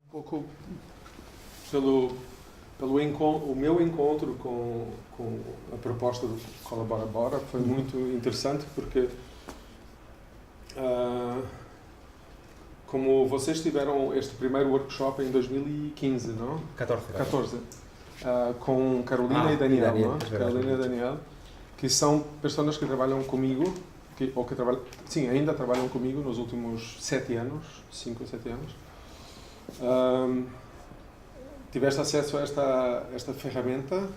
Um pouco o meu encontro com a proposta do Colabora Bora foi muito interessante porque como vocês tiveram este primeiro workshop em 2015, não? 14. Com Carolina e Daniel, não? Carolina e Daniel, que são pessoas que trabalham comigo, ainda trabalham comigo nos últimos 7 anos, 5 ou 7 anos. Tiveste acesso a esta ferramenta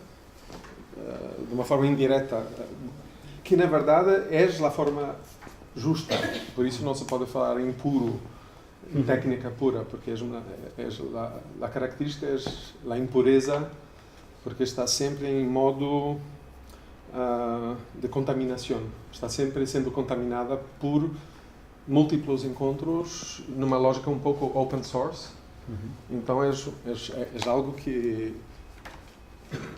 de uma forma indireta, que na verdade é a forma justa, por isso não se pode falar em puro, em técnica pura, porque a característica é a impureza, porque está sempre em modo de contaminação, está sempre sendo contaminada por múltiplos encontros numa lógica um pouco open source. Então é algo que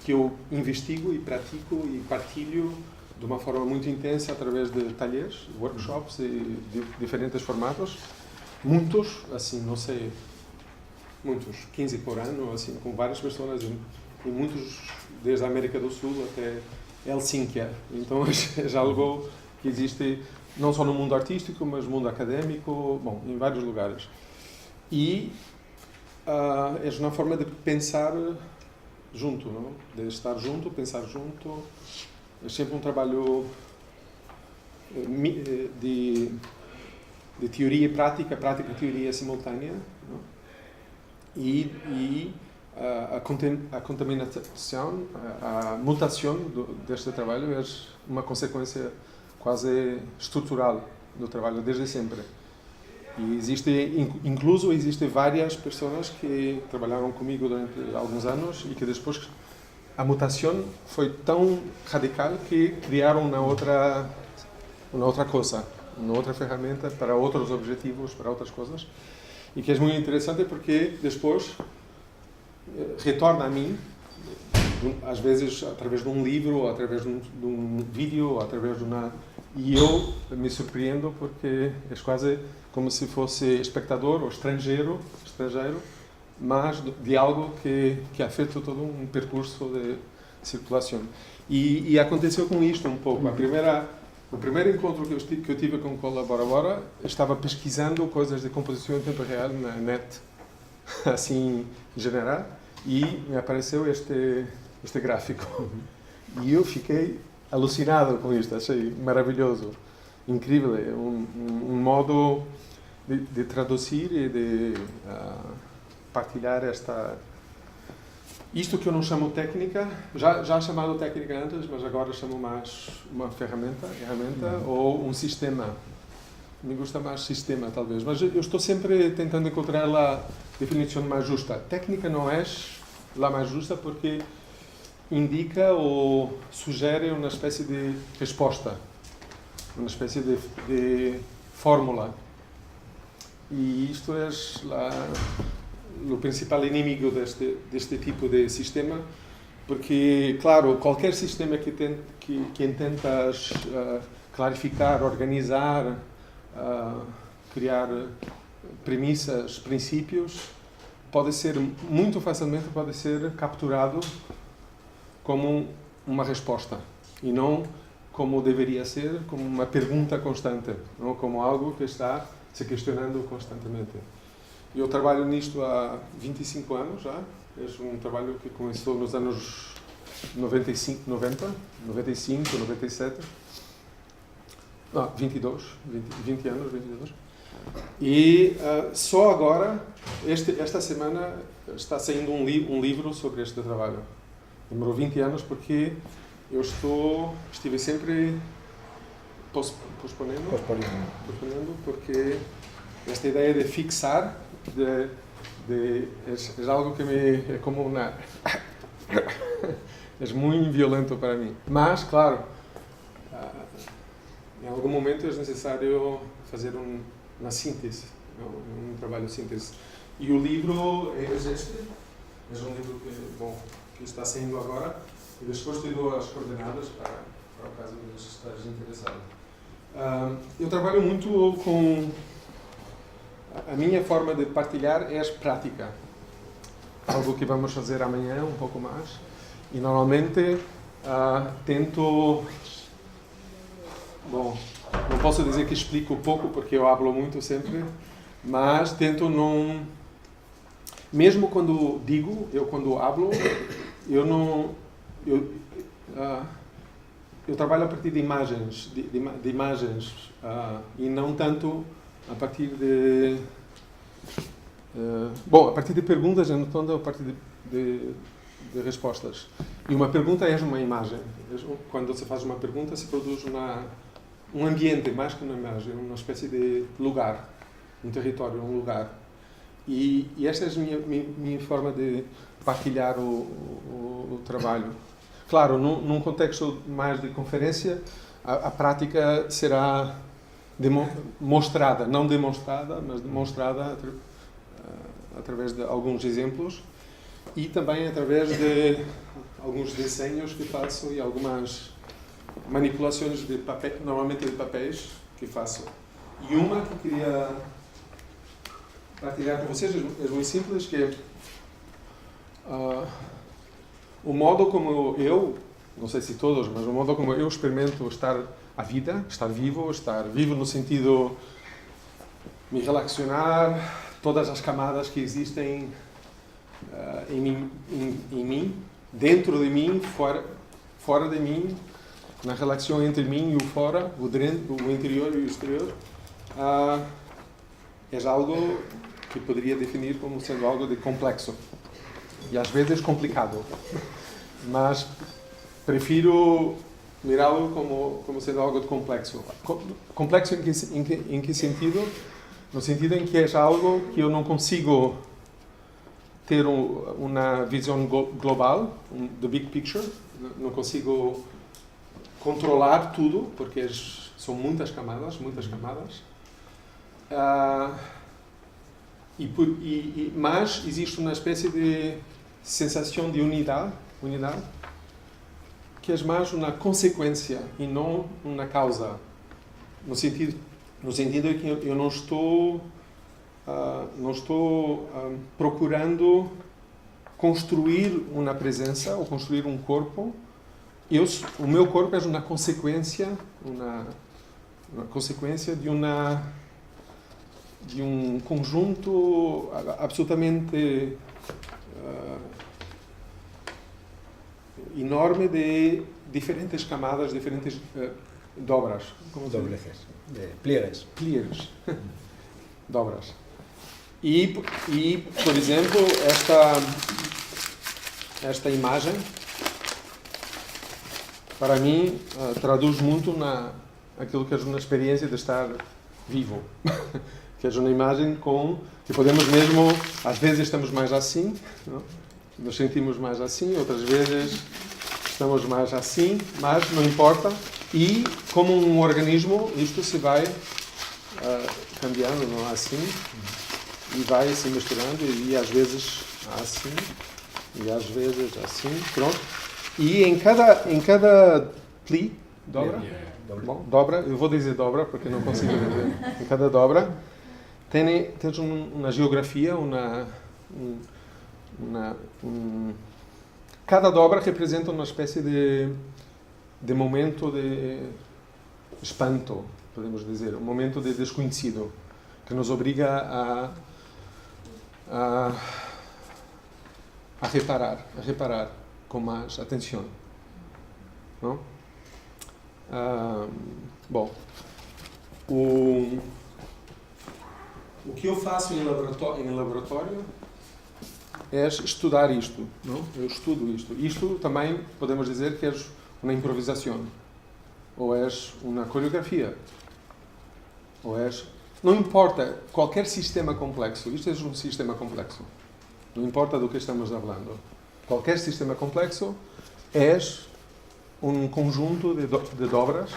eu investigo e pratico e partilho de uma forma muito intensa através de talheres, workshops e de diferentes formatos. Muitos, assim, não sei, 15 por ano, assim, com várias pessoas, e muitos desde a América do Sul até Helsínquia. Então é algo que existe não só no mundo artístico, mas no mundo acadêmico, bom, em vários lugares. E é uma forma de pensar junto, não? De estar junto, pensar junto. É sempre um trabalho de teoria e prática e teoria simultânea, não? E a contaminação, a mutação deste trabalho é uma consequência quase estrutural do trabalho desde sempre. E existem várias pessoas que trabalharam comigo durante alguns anos e que depois a mutação foi tão radical que criaram uma outra coisa, uma outra ferramenta para outros objetivos, para outras coisas. E que é muito interessante porque depois retorna a mim, às vezes através de um livro, ou através de um vídeo, ou através de uma... E eu me surpreendo porque é quase como se fosse espectador ou estrangeiro, mas de algo que ha feito todo um percurso de circulação. E aconteceu com isto um pouco. O primeiro encontro que eu tive com Colabora Bora, estava pesquisando coisas de composição em tempo real na net, assim, em geral, e me apareceu este gráfico. E eu fiquei alucinado com isto, achei maravilhoso, incrível, um modo de traduzir e de partilhar isto que eu não chamo técnica, já chamado técnica antes, mas agora chamo mais uma ferramenta ou um sistema. Me gusta mais sistema, talvez, mas eu estou sempre tentando encontrar a definição mais justa. Técnica não é a mais justa porque indica ou sugere uma espécie de resposta, uma espécie de fórmula. E isto é o principal inimigo deste tipo de sistema, porque, claro, qualquer sistema que intentas clarificar, organizar, criar premissas, princípios, muito facilmente pode ser capturado como uma resposta e não como deveria ser, como uma pergunta constante, não como algo que está se questionando constantemente. Eu trabalho nisto há 25 anos já. É um trabalho que começou nos anos 95, 95, 97. Não, 22 anos. E só agora, esta semana, está saindo um livro sobre este trabalho. Demorou 20 anos porque eu estive sempre posponendo, porque esta ideia de fixar é algo que é como uma... é muito violento para mim. Mas, claro, em algum momento é necessário fazer uma síntese, um trabalho de síntese. E o livro é este. É um livro que está saindo agora. E depois te dou as coordenadas para o caso de estares interessado. Eu trabalho muito com A minha forma de partilhar é prática. Algo que vamos fazer amanhã, um pouco mais. E normalmente tento... Bom, não posso dizer que explico pouco, porque eu hablo muito sempre, mas tento não... Mesmo quando digo, quando hablo, eu não... Eu trabalho a partir de imagens, de imagens e não tanto a partir de... a partir de perguntas e não tanto a partir de respostas. E uma pergunta é uma imagem. Quando você faz uma pergunta, se produz um ambiente, mais que uma imagem, uma espécie de lugar, um território, um lugar. E esta é a minha forma de partilhar o trabalho. Claro, num contexto mais de conferência, a prática será mostrada, não demonstrada, mas demonstrada através de alguns exemplos e também através de alguns desenhos que faço e algumas manipulações de papel, normalmente de papéis que faço. E uma que queria partilhar com vocês é muito simples, que é o modo como eu, não sei se todos, mas o modo como eu experimento estar vivo no sentido de me relacionar, todas as camadas que existem em mim, dentro de mim, fora de mim, na relação entre mim e o fora, o interior e o exterior, é algo que poderia definir como sendo algo de complexo. E às vezes complicado. Mas prefiro mirá-lo como sendo algo de complexo. Complexo em que sentido? No sentido em que é algo que eu não consigo ter uma visão global, the big picture, não consigo controlar tudo, porque são muitas camadas. Mas existe uma espécie de sensação de unidade, que é mais uma consequência e não uma causa. No sentido em que eu não estou procurando construir uma presença ou construir um corpo. O meu corpo é uma consequência de um conjunto absolutamente enorme de diferentes camadas, diferentes dobras. Dobleces, pliegues. Dobras. E, por exemplo, esta imagem, para mim, traduz muito aquilo que é uma experiência de estar vivo. Que é uma imagem que podemos mesmo, às vezes estamos mais assim, não? Nos sentimos mais assim, outras vezes estamos mais assim, mas não importa. E, como um organismo, isto se vai cambiando, não é assim? E vai se misturando, e às vezes assim, e às vezes assim, pronto. E em cada pli, dobra? Bom, dobra, eu vou dizer dobra, porque não consigo dizer. Em cada dobra, tens uma geografia, cada dobra representa uma espécie de momento de espanto, podemos dizer, um momento de desconhecido, que nos obriga a reparar com mais atenção. Não? Bom, o que eu faço em laboratório é estudar isto. Não? Eu estudo isto. Isto também podemos dizer que é uma improvisação, ou é uma coreografia, ou é... Não importa, qualquer sistema complexo, isto é um sistema complexo, não importa do que estamos falando. Qualquer sistema complexo é um conjunto de dobras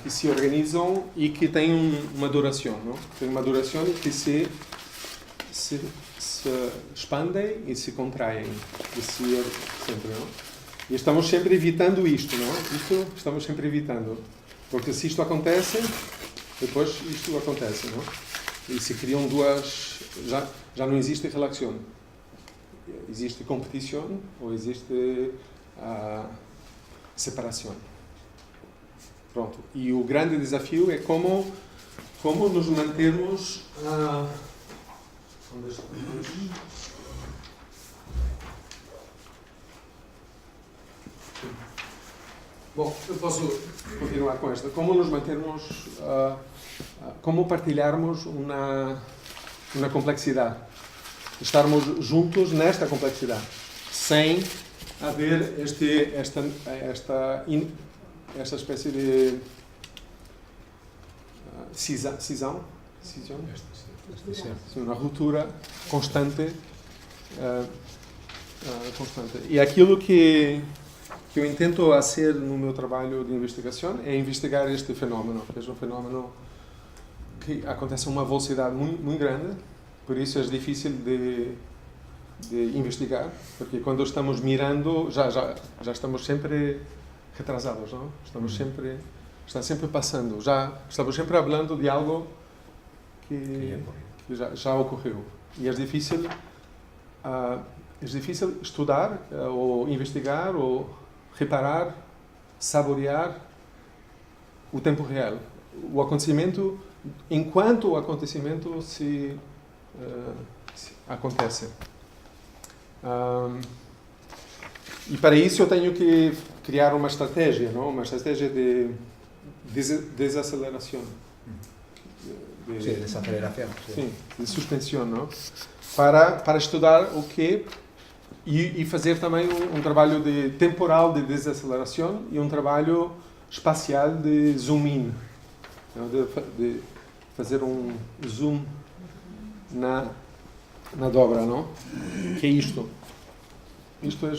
que se organizam e que têm uma duração, não? Tem uma duração que se expandem e se contraem, sempre, não? E estamos sempre evitando isto, não? Isto estamos sempre evitando, porque se isto acontece, depois isto acontece, não? e se criam duas, já não existe relação. Existe competição ou existe separação. Pronto. E o grande desafio é como nos mantermos... onde estamos? Bom, eu posso continuar com esta. Como nos mantermos... como partilharmos uma complexidade. Estarmos juntos nesta complexidade. Sem haver esta espécie de cisão, uma ruptura constante. E aquilo que eu intento fazer no meu trabalho de investigação é investigar este fenómeno. É um fenómeno que acontece a uma velocidade muito grande, por isso é difícil de investigar, porque quando estamos mirando, já estamos sempre retrasados, não? Está sempre passando, estamos sempre falando de algo que já ocorreu. E é difícil estudar, ou investigar, ou reparar, saborear o tempo real. O acontecimento, enquanto o acontecimento se acontece. E para isso eu tenho que criar uma estratégia, não? Uma estratégia de desaceleração. Desaceleração. Sim, de suspensão, não? Para estudar o que e fazer também um trabalho temporal de desaceleração e um trabalho espacial de zoom in, não? De fazer um zoom na dobra, não? Que é isto? Isto é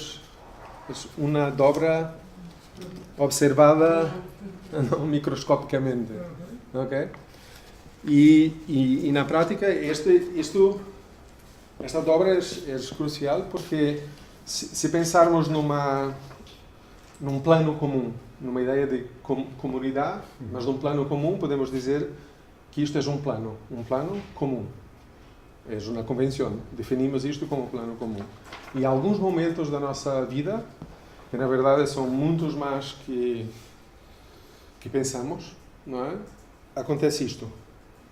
uma dobra observada microscopicamente, ok? E na prática esta dobra é crucial porque se pensarmos num plano comum, numa ideia de comunidade, mas num plano comum podemos dizer que isto é um plano comum. É uma convenção. Definimos isto como plano comum. E em alguns momentos da nossa vida, que na verdade são muitos mais que pensamos, não é? Acontece isto,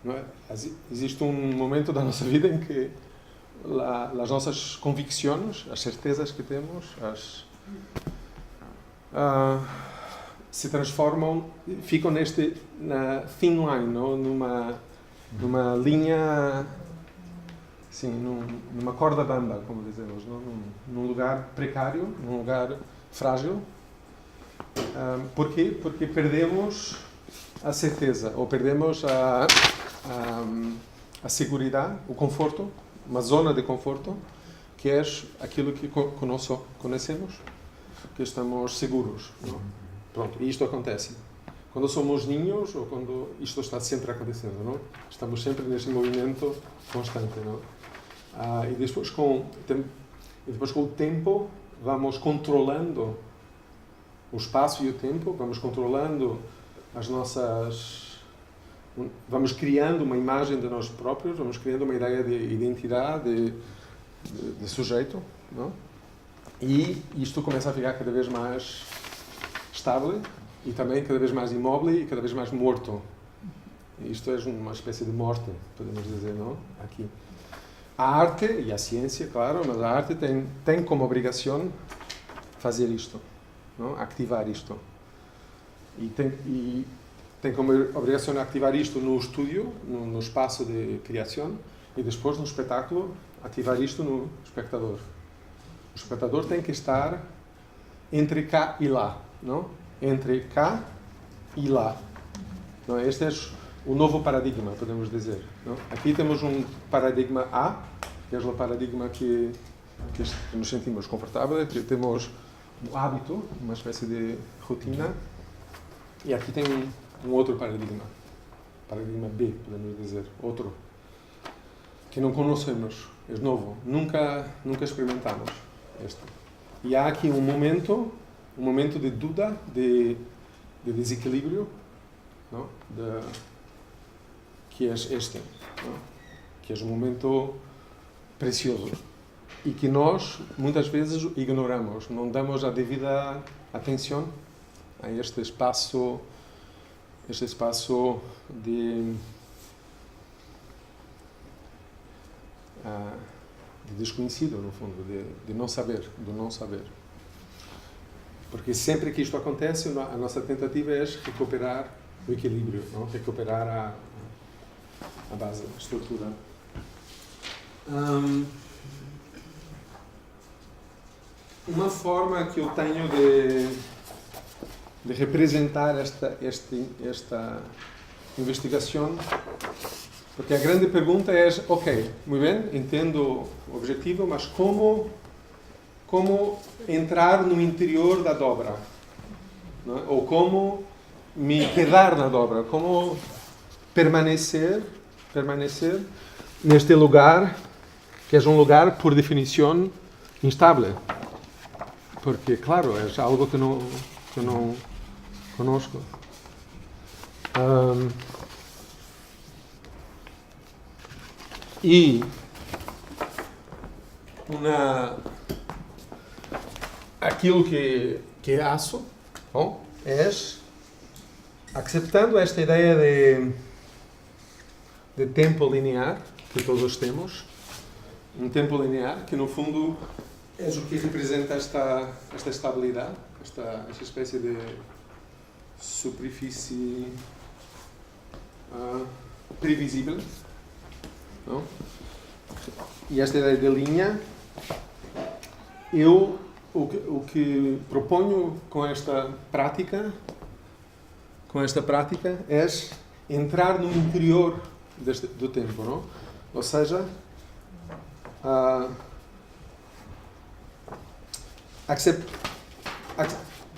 não é? Existe um momento da nossa vida em que as nossas convicções, as certezas que temos, se transformam, ficam na thin line, não? Numa linha, sim, numa corda bamba, como dizemos, não? Num lugar precário, num lugar frágil. Por quê? Porque perdemos a certeza, ou perdemos a segurança, o conforto, uma zona de conforto, que é aquilo que conhecemos, que estamos seguros, não? Pronto, e isto acontece. Quando somos ninhos, ou quando isto está sempre acontecendo, não? Estamos sempre nesse movimento constante, não? E depois com o tempo vamos controlando o espaço e o tempo, vamos controlando vamos criando uma imagem de nós próprios, vamos criando uma ideia de identidade, de sujeito, não? E isto começa a ficar cada vez mais estável e também cada vez mais imóvel e cada vez mais morto. Isto é uma espécie de morte, podemos dizer, não? Aqui. A arte e a ciência, claro, mas a arte tem como obrigação fazer isto, não? Ativar isto. E tem como obrigação ativar isto no estúdio, no espaço de criação, e depois no espetáculo ativar isto no espectador. O espectador tem que estar entre cá e lá, não? Entre cá e lá. Não? Este é o novo paradigma, podemos dizer, não? Aqui temos um paradigma A, que é o paradigma que nos sentimos confortáveis, que temos um hábito, uma espécie de rotina, e aqui tem um outro paradigma B, podemos dizer, outro, que não conhecemos, é novo, nunca experimentamos este. E há aqui um momento de dúvida, de desequilíbrio, não? que é este, não? Que é um momento precioso e que nós muitas vezes ignoramos, não damos a devida atenção a este espaço de desconhecido, no fundo, de não saber, do não saber. Porque sempre que isto acontece, a nossa tentativa é recuperar o equilíbrio, não? Recuperar a base, a estrutura. Uma forma que eu tenho de representar esta investigação, porque a grande pergunta é, ok, muito bem, entendo o objetivo, mas como entrar no interior da dobra? Não é? Ou como me quedar na dobra? Como permanecer neste lugar, que é um lugar, por definição, instável? Porque, claro, é algo que não conosco. E aquilo que acho, bom, é acceptando esta ideia de tempo linear que todos temos, um tempo linear que no fundo é o que representa esta estabilidade, esta espécie de superfície previsível, não? E esta ideia de linha, o que proponho com esta prática é entrar no interior do tempo, não? Ou seja,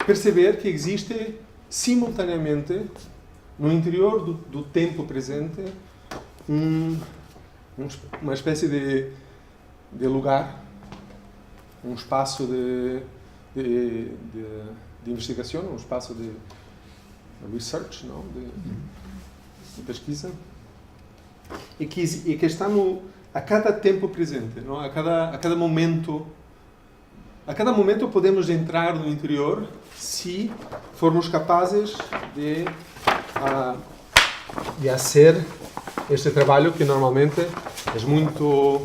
perceber que existe simultaneamente no interior do tempo presente uma espécie de lugar, um espaço de investigação, um espaço de research, não? De pesquisa, e que está a cada tempo presente, não? A cada momento. A cada momento podemos entrar no interior se formos capazes de fazer este trabalho que normalmente é muito,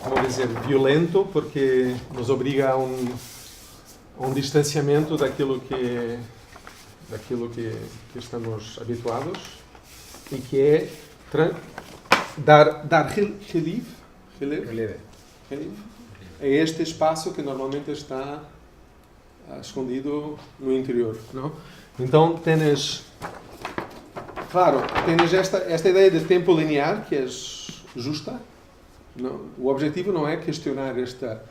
como dizer, violento, porque nos obriga a um distanciamento daquilo que estamos habituados e que é dar relevo é este espaço que normalmente está escondido no interior, não? Então tens esta ideia de tempo linear que é justa. Não? O objetivo não é questionar esta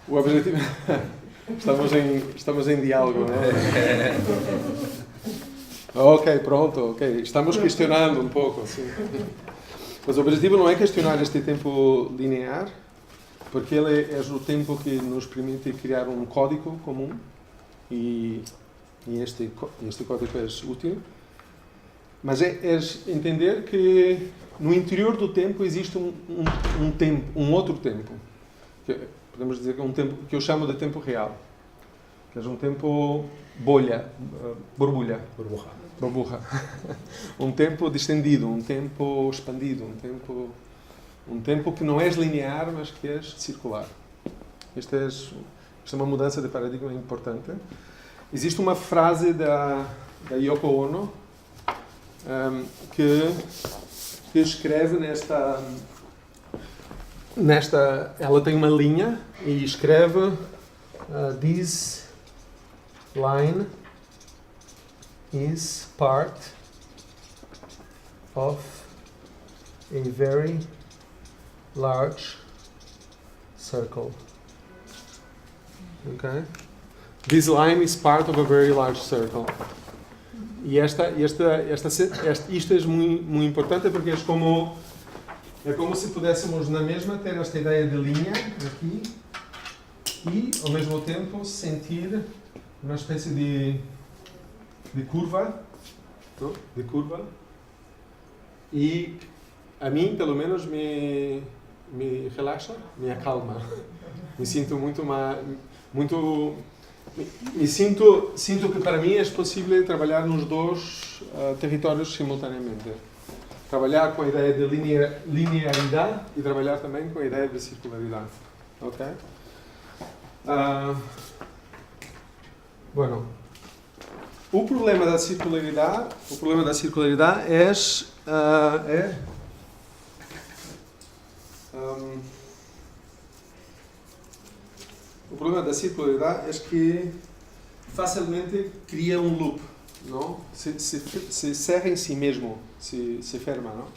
o objetivo estamos em diálogo, não é? Ok, pronto, ok. Estamos questionando um pouco, assim. Mas o objetivo não é questionar este tempo linear, porque ele é o tempo que nos permite criar um código comum e este código é útil. Mas é entender que no interior do tempo existe um outro tempo. Podemos dizer que é um tempo que eu chamo de tempo real. Que é um tempo burbuja. Um tempo distendido, um tempo expandido, um tempo que não é linear, mas que é circular. Esta é uma mudança de paradigma importante. Existe uma frase da Yoko Ono que escreve ela tem uma linha e escreve this line is part of a very large circle. Okay? This line is part of a very large circle. E isto é muito importante porque é como se pudéssemos na mesma ter esta ideia de linha aqui e ao mesmo tempo sentir uma espécie de de curva, não? De curva, e a mim, pelo menos, me relaxa, me acalma. Me sinto me sinto que para mim é possível trabalhar nos dois territórios simultaneamente. Trabalhar com a ideia de linearidade e trabalhar também com a ideia de circularidade. Ok? Bueno, o problema da circularidade o problema da circularidade é que facilmente cria um loop, não? Se cerra em si mesmo, se ferma, não?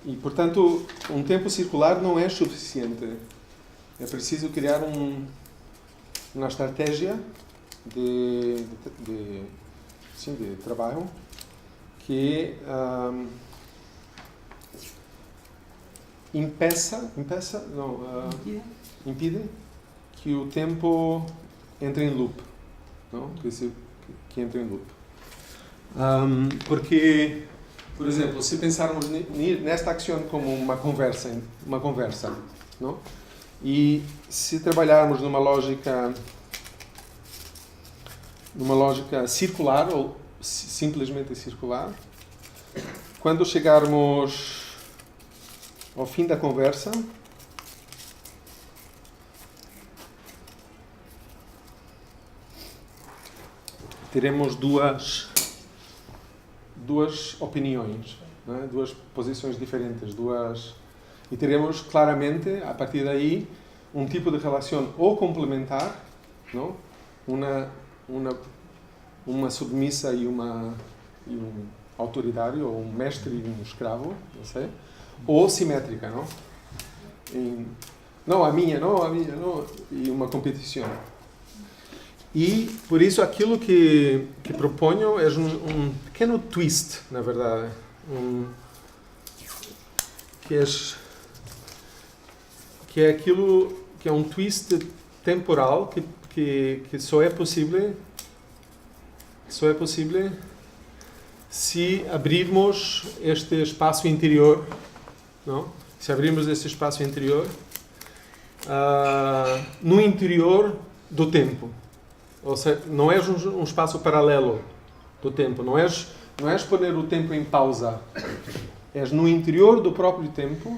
E, portanto, um tempo circular não é suficiente. É preciso criar uma estratégia de trabalho que impide que o tempo entre em loop, não? Que entre em loop. Porque, por exemplo, se pensarmos nesta ação como uma conversa, não? E se trabalharmos numa lógica circular ou simplesmente circular, quando chegarmos ao fim da conversa, teremos duas opiniões, né? Duas posições diferentes, e teremos claramente, a partir daí, um tipo de relação ou complementar, não? Uma submissa e um autoritário, ou um mestre e um escravo, não sei, ou simétrica, não? Não a minha, e uma competição. E, por isso, aquilo que proponho é um pequeno twist, na verdade. Que é aquilo que é um twist temporal que só é possível se abrirmos este espaço interior, não? Se abrirmos esse espaço interior no interior do tempo. Ou seja, não é um espaço paralelo do tempo, não é pôr o tempo em pausa. É no interior do próprio tempo,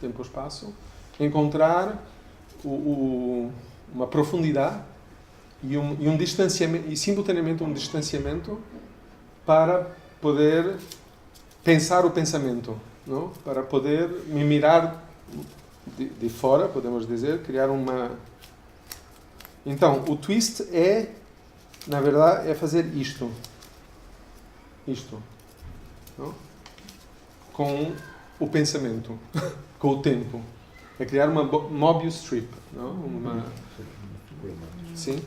tempo-espaço, encontrar uma profundidade e um distanciamento, e simultaneamente um distanciamento para poder pensar o pensamento, não? Para poder me mirar de fora, podemos dizer, criar uma... Então, o twist na verdade, é fazer isto, não? Com o pensamento, com o tempo. É criar uma Mobius strip, não? Sim.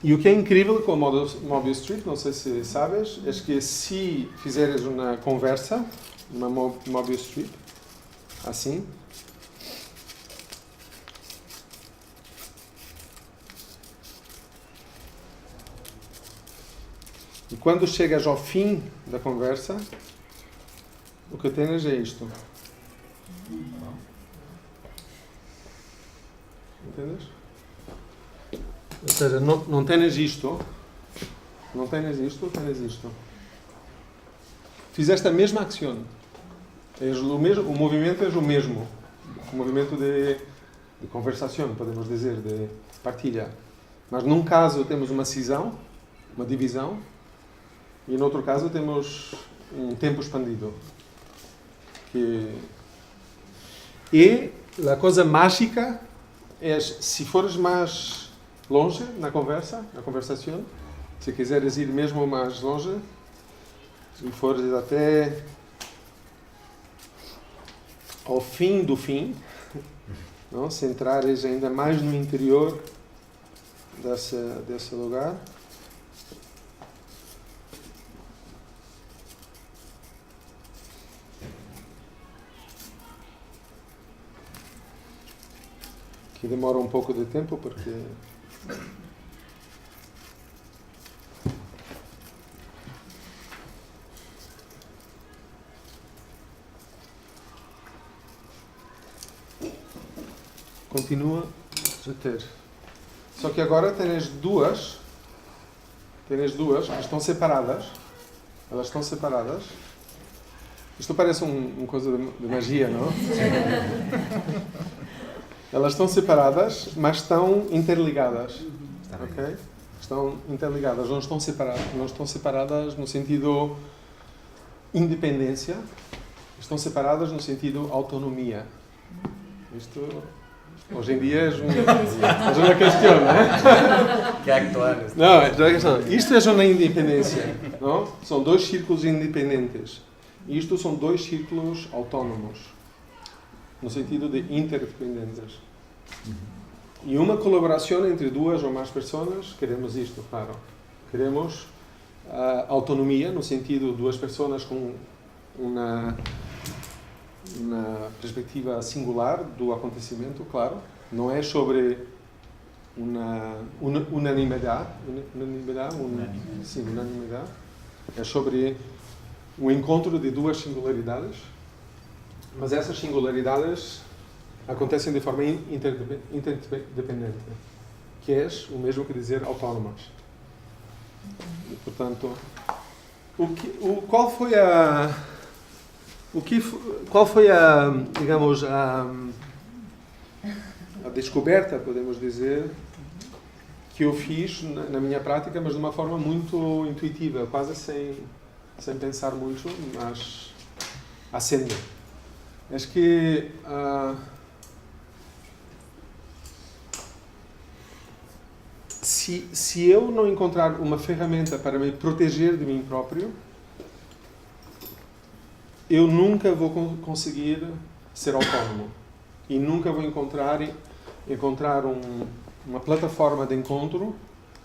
E o que é incrível com o Mobius strip, não sei se sabes, é que se fizeres uma conversa, uma Mobius strip, assim, e quando chegas ao fim da conversa, o que tens é isto. Entendes? Ou seja, não tens isto. Não tens isto, tens isto. Fizeste a mesma ação. O movimento é o mesmo. O movimento de conversação, podemos dizer, de partilha. Mas num caso temos uma cisão, uma divisão, e no outro caso temos um tempo expandido. E a coisa mágica é, se fores mais longe na conversação, se quiseres ir mesmo mais longe, e fores até ao fim do fim, não? Se entrares ainda mais no interior desse lugar, que demora um pouco de tempo, porque continua a ter. Só que agora tens duas que estão separadas. Elas estão separadas. Isto parece uma coisa de magia, não? Elas estão separadas, mas estão interligadas. Ok? Estão interligadas, não estão separadas no sentido independência, estão separadas no sentido autonomia. Isto, hoje em dia, é uma questão, não é? Que actuar. Não, é uma questão. Isto é uma independência, não? São dois círculos independentes. Isto são dois círculos autónomos, no sentido de interdependentes. E uma colaboração entre duas ou mais pessoas, queremos isto, claro. Queremos autonomia, no sentido de duas pessoas com uma perspectiva singular do acontecimento, claro. Não é sobre unanimidade. É sobre o encontro de duas singularidades, mas essas singularidades acontecem de forma interdependente, que é o mesmo que dizer autónomas. E, portanto, qual foi a digamos, a descoberta, podemos dizer, que eu fiz na minha prática, mas de uma forma muito intuitiva, quase sem pensar muito, mas acende. Acho que se eu não encontrar uma ferramenta para me proteger de mim próprio, eu nunca vou conseguir ser autónomo e nunca vou encontrar uma plataforma de encontro,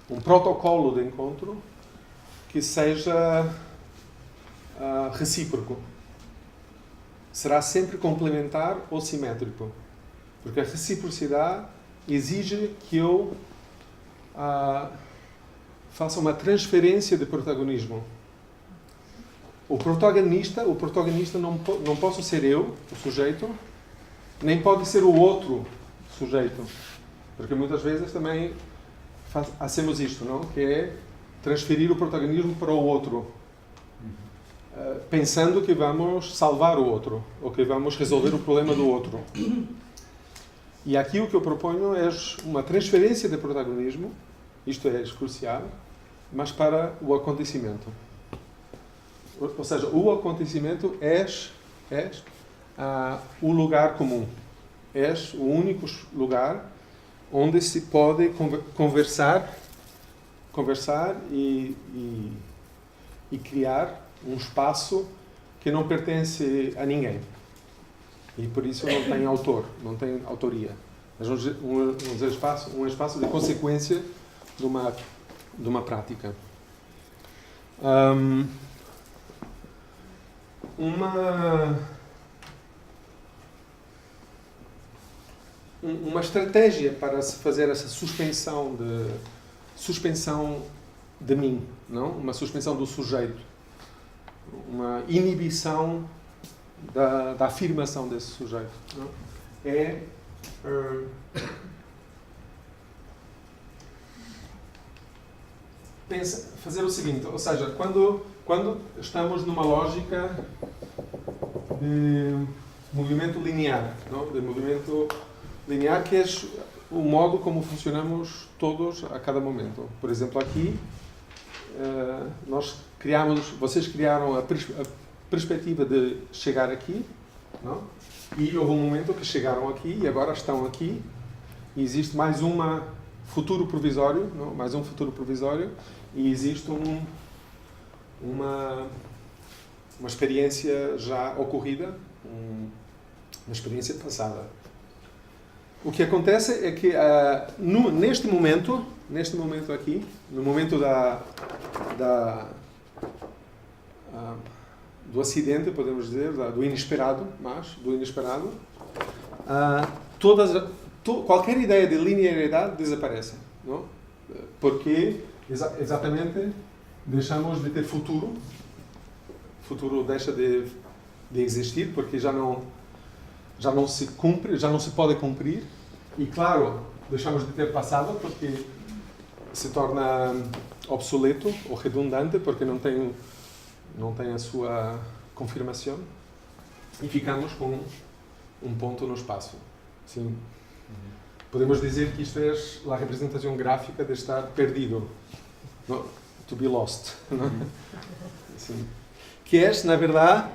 um protocolo de encontro que seja recíproco. Será sempre complementar ou simétrico, porque a reciprocidade exige que eu faça uma transferência de protagonismo. O protagonista não posso ser eu, o sujeito, nem pode ser o outro sujeito, porque muitas vezes também fazemos isto, não? Que é transferir o protagonismo para o outro, pensando que vamos salvar o outro, ou que vamos resolver o problema do outro. E aqui o que eu proponho é uma transferência de protagonismo, isto é crucial, mas para o acontecimento. Ou seja, o acontecimento é o lugar comum, é o único lugar onde se pode conversar e criar um espaço que não pertence a ninguém. E por isso não tem autor, não tem autoria. Mas um espaço de consequência de uma prática. Uma estratégia para se fazer essa suspensão de mim, não? Uma suspensão do sujeito, uma inibição da afirmação desse sujeito, não? É fazer o seguinte, ou seja, quando estamos numa lógica de movimento linear, não? De movimento linear, que é o modo como funcionamos todos a cada momento. Por exemplo, aqui vocês criaram a perspectiva de chegar aqui, não? E houve um momento que chegaram aqui e agora estão aqui e existe mais um futuro provisório, não? Mais um futuro provisório, e existe uma experiência já ocorrida, uma experiência passada. O que acontece é que neste momento aqui, no momento do acidente, podemos dizer, do inesperado, qualquer ideia de linearidade desaparece, não? Porque exatamente deixamos de ter futuro. O futuro deixa de existir porque já não se cumpre, já não se pode cumprir. E claro, deixamos de ter passado porque se torna obsoleto ou redundante porque não tem a sua confirmação e ficamos com um ponto no espaço. Sim. Podemos dizer que isto é a representação gráfica de estar perdido. No, to be lost. Sim. Que é, na verdade,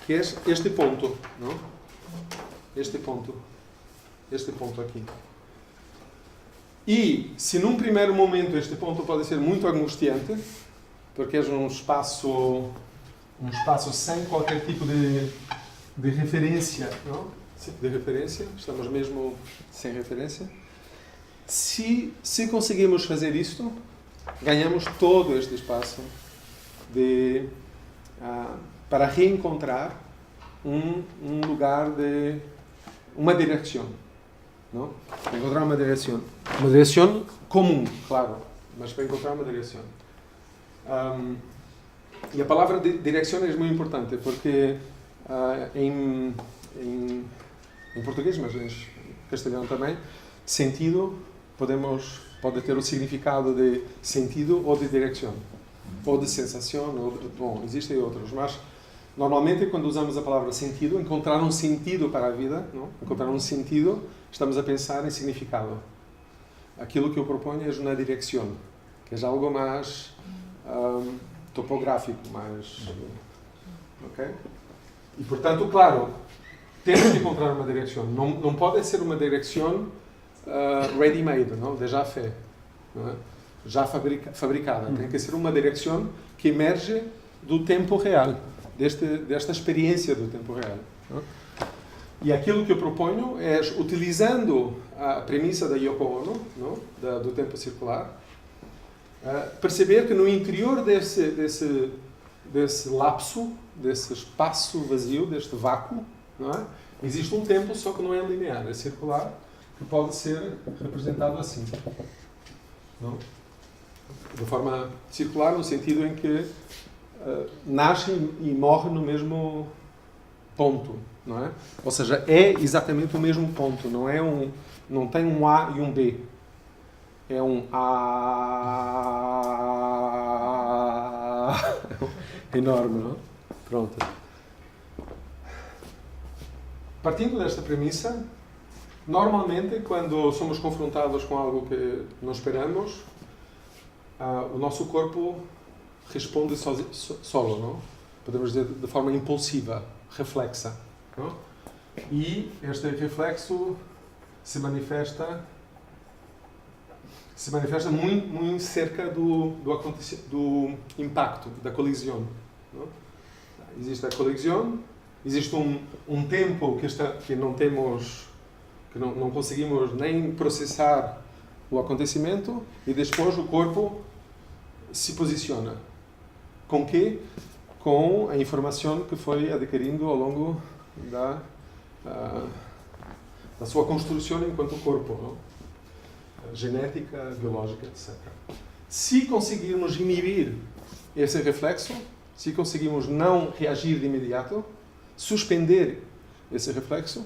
que é este ponto. Não? Este ponto aqui. E, se num primeiro momento este ponto pode ser muito angustiante, porque é um espaço sem qualquer tipo de referência, não? De referência, estamos mesmo sem referência. Se conseguimos fazer isto, ganhamos todo este espaço para reencontrar um lugar de uma direção, não? Encontrar uma direção comum, claro, mas para encontrar uma direção. E a palavra direção é muito importante porque em português, mas em castelhano também, sentido pode ter o significado de sentido ou de direção, ou de sensação, bom, existem outros, mas normalmente quando usamos a palavra sentido, encontrar um sentido para a vida, não? Encontrar um sentido, estamos a pensar em significado. Aquilo que eu proponho é uma direção, que é algo mais topográfico, mais... Ok? E, portanto, claro, temos que encontrar uma direção. Não pode ser uma direção ready-made, não? Déjà fait, não é? Já fabricada. Tem que ser uma direção que emerge do tempo real, desta experiência do tempo real. Não? E aquilo que eu proponho é, utilizando a premissa da Yoko Ono, não? Do tempo circular, perceber que no interior desse lapso, desse espaço vazio, deste vácuo, não é? Existe um tempo, só que não é linear, é circular, que pode ser representado assim. Não? De forma circular, no sentido em que nasce e morre no mesmo ponto, não é? Ou seja, é exatamente o mesmo ponto, não tem um A e um B. É um A enorme, não? Pronto. Partindo desta premissa, normalmente, quando somos confrontados com algo que não esperamos, o nosso corpo responde solo, não? Podemos dizer de forma impulsiva, reflexa, não? E este reflexo se manifesta muito cerca do impacto, da colisão. Não? Existe a colisão, existe um tempo que não temos, que não conseguimos nem processar o acontecimento, e depois o corpo se posiciona. Com quê? Com a informação que foi adquirindo ao longo da sua construção enquanto corpo, não? Genética, biológica, etc. Se conseguirmos inibir esse reflexo, se conseguimos não reagir de imediato, suspender esse reflexo,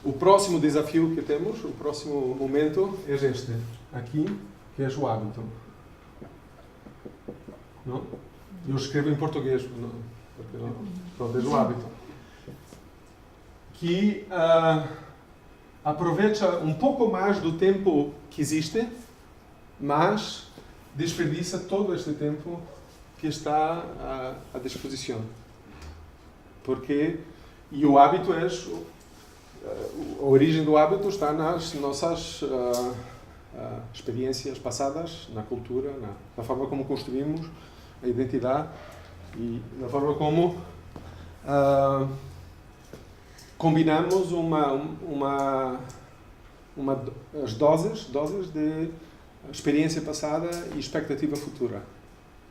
o próximo desafio que temos, o próximo momento, é este, aqui, que é o hábito. Não? Eu escrevo em português, não, porque não, pronto, é o hábito. Que aproveita um pouco mais do tempo que existe, mas desperdiça todo este tempo que está à disposição. E o hábito é... A origem do hábito está nas nossas experiências passadas, na cultura, na forma como construímos a identidade e na forma como combinamos as doses de experiência passada e expectativa futura.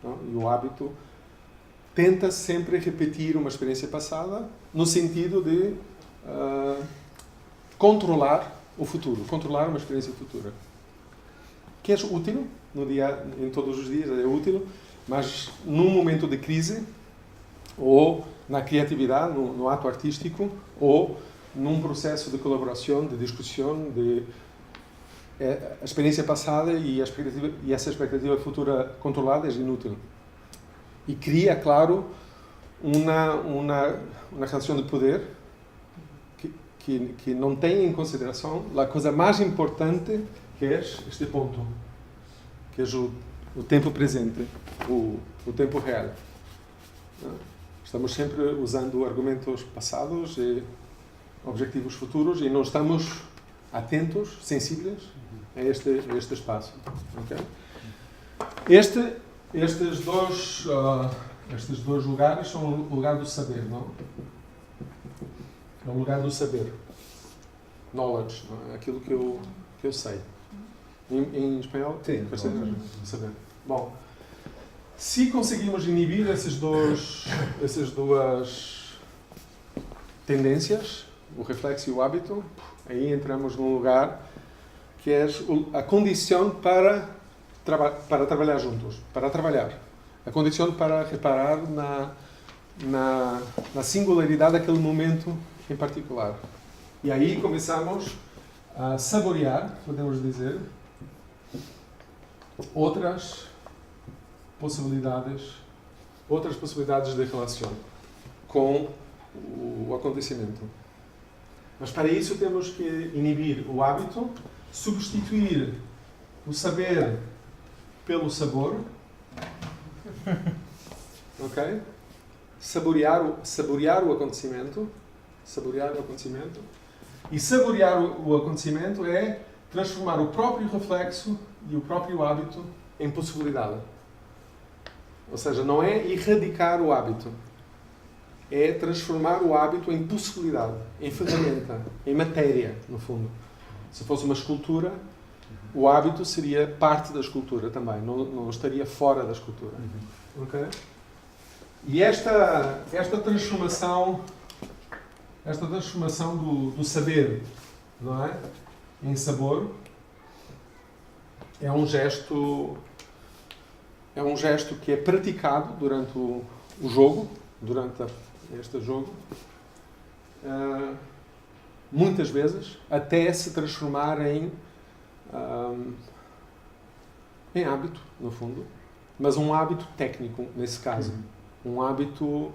Não? E o hábito tenta sempre repetir uma experiência passada no sentido de controlar o futuro, controlar uma experiência futura. Que é útil em todos os dias, é útil, mas num momento de crise, ou na criatividade, no ato artístico, ou num processo de colaboração, de discussão, a experiência passada e essa expectativa futura controlada é inútil. E cria, claro, uma relação de poder que não tem em consideração a coisa mais importante, que é este ponto, que é o tempo presente, o tempo real. Estamos sempre usando argumentos passados e objetivos futuros e não estamos atentos, sensíveis a este espaço. Okay? Estes dois lugares são o lugar do saber, não? É o lugar do saber. Knowledge, não? É aquilo que eu sei. Em espanhol? Sim. Saber. Bom, se conseguimos inibir essas duas tendências, o reflexo e o hábito, aí entramos num lugar que é a condição para trabalhar juntos, para trabalhar. A condição para reparar na singularidade daquele momento em particular. E aí começamos a saborear, podemos dizer, outras possibilidades de relação com o acontecimento. Mas para isso temos que inibir o hábito, substituir o saber pelo sabor, ok? Saborear o acontecimento, e saborear o acontecimento é transformar o próprio reflexo e o próprio hábito em possibilidade. Ou seja, não é erradicar o hábito, é transformar o hábito em possibilidade, em ferramenta, em matéria, no fundo. Se fosse uma escultura, o hábito seria parte da escultura também, não estaria fora da escultura. Okay? E esta transformação do saber, não é? Em sabor, é um gesto que é praticado durante o jogo, durante este jogo, muitas vezes, até se transformar em hábito, no fundo, mas um hábito técnico, nesse caso. Um hábito...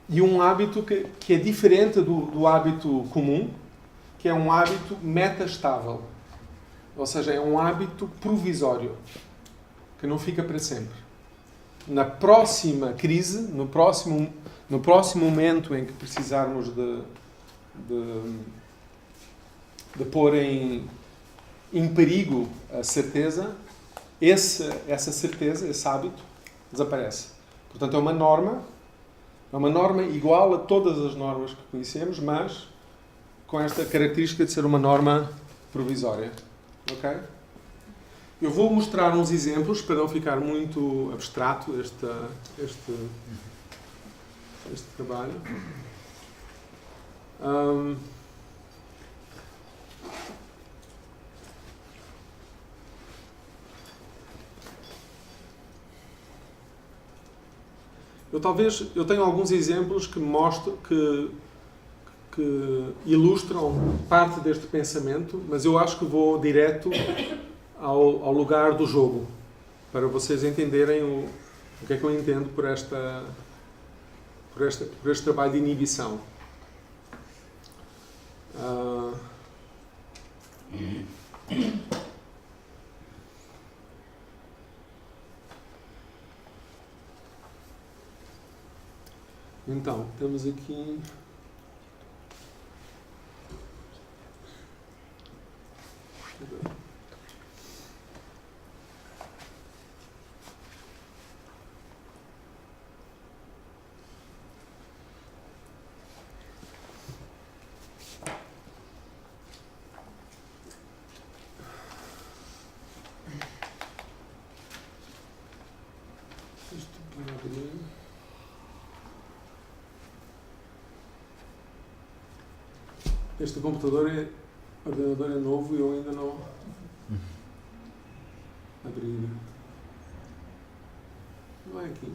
e um hábito que é diferente do hábito comum, que é um hábito metastável. Ou seja, é um hábito provisório, que não fica para sempre. Na próxima crise, no próximo momento em que precisarmos de pôr em perigo a certeza, essa certeza, esse hábito, desaparece. Portanto, é uma norma igual a todas as normas que conhecemos, mas com esta característica de ser uma norma provisória. Ok? Eu vou mostrar uns exemplos para não ficar muito abstrato este trabalho. Eu tenho alguns exemplos que mostram, que ilustram parte deste pensamento, mas eu acho que vou direto ao lugar do jogo, para vocês entenderem o que é que eu entendo por este trabalho de inibição. Então, temos aqui... Este ordenador é novo e eu ainda não abri. Não é aqui.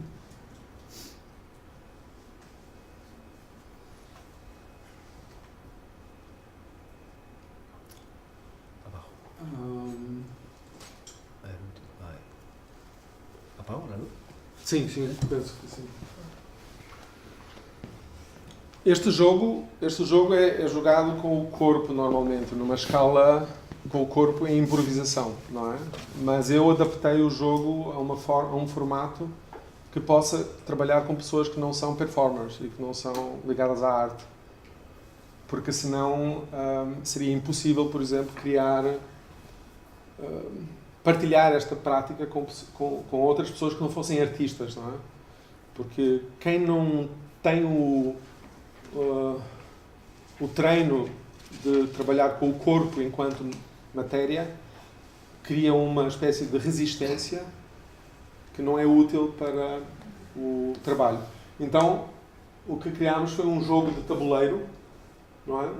Sim, penso que sim. Este jogo é jogado com o corpo normalmente, numa escala com o corpo em improvisação, não é? Mas eu adaptei o jogo a um formato que possa trabalhar com pessoas que não são performers e que não são ligadas à arte. Porque senão seria impossível, por exemplo, partilhar esta prática com outras pessoas que não fossem artistas, não é? Porque quem não tem o treino de trabalhar com o corpo enquanto matéria cria uma espécie de resistência que não é útil para o trabalho. Então, o que criámos foi um jogo de tabuleiro, não é?